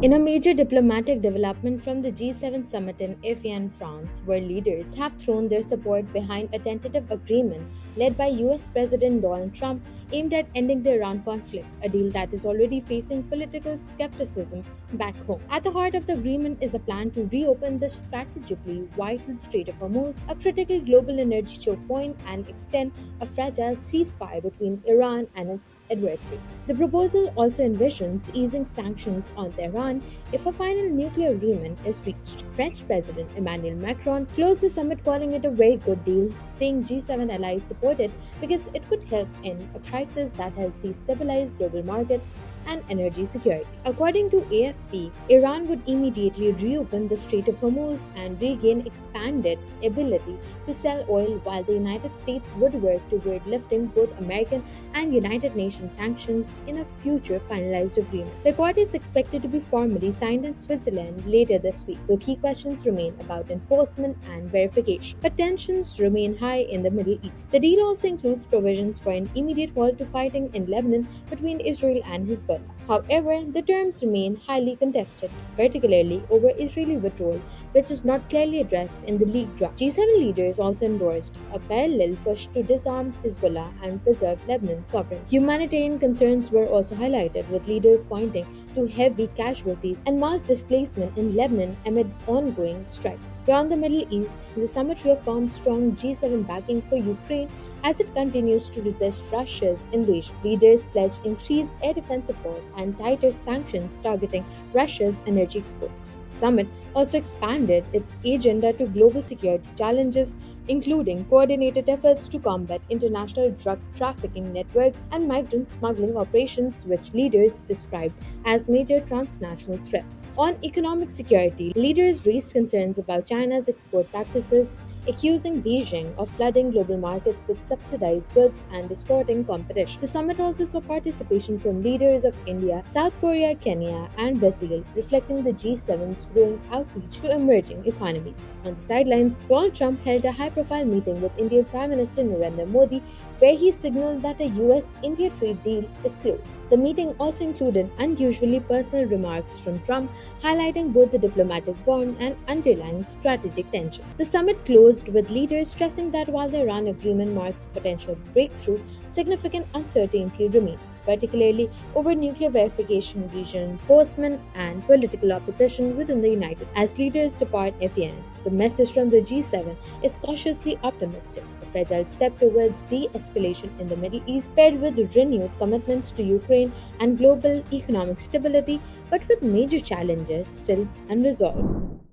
In a major diplomatic development from the G7 summit in Evian, France, where leaders have thrown their support behind a tentative agreement led by US President Donald Trump aimed at ending the Iran conflict, a deal that is already facing political skepticism back home. At the heart of the agreement is a plan to reopen the strategically vital Strait of Hormuz, a critical global energy choke point, and extend a fragile ceasefire between Iran and its adversaries. The proposal also envisions easing sanctions on Tehran if a final nuclear agreement is reached. French President Emmanuel Macron closed the summit calling it a very good deal, saying G7 allies support it because it could help in a crisis that has destabilized global markets and energy security. According to AFP, Iran would immediately reopen the Strait of Hormuz and regain expanded ability to sell oil, while the United States would work toward lifting both American and United Nations sanctions in a future finalized agreement. The accord is expected to be formally signed in Switzerland later this week, though key questions remain about enforcement and verification. But tensions remain high in the Middle East. The deal also includes provisions for an immediate halt to fighting in Lebanon between Israel and Hezbollah. However, the terms remain highly contested, particularly over Israeli withdrawal, which is not clearly addressed in the leaked draft. G7 leaders also endorsed a parallel push to disarm Hezbollah and preserve Lebanon's sovereignty. Humanitarian concerns were also highlighted, with leaders pointing to heavy casualties and mass displacement in Lebanon amid ongoing strikes. Beyond the Middle East, the summit reaffirmed strong G7 backing for Ukraine as it continues to resist Russia's invasion. Leaders pledged increased air defense support and tighter sanctions targeting Russia's energy exports. The summit also expanded its agenda to global security challenges, including coordinated efforts to combat international drug trafficking networks and migrant smuggling operations, which leaders described as major transnational threats. On economic security, leaders raised concerns about China's export practices, accusing Beijing of flooding global markets with subsidized goods and distorting competition. The summit also saw participation from leaders of India, South Korea, Kenya, and Brazil, reflecting the G7's growing outreach to emerging economies. On the sidelines, Donald Trump held a high-profile meeting with Indian Prime Minister Narendra Modi, where he signaled that a US-India trade deal is close. The meeting also included unusually personal remarks from Trump, highlighting both the diplomatic warmth and underlying strategic tension. The summit closed with leaders stressing that while the Iran agreement marks a potential breakthrough, significant uncertainty remains, particularly over nuclear verification, regional enforcement, and political opposition within the United States. As leaders depart Evian, the message from the G7 is cautiously optimistic, a fragile step toward de-escalation in the Middle East paired with renewed commitments to Ukraine and global economic stability, but with major challenges still unresolved.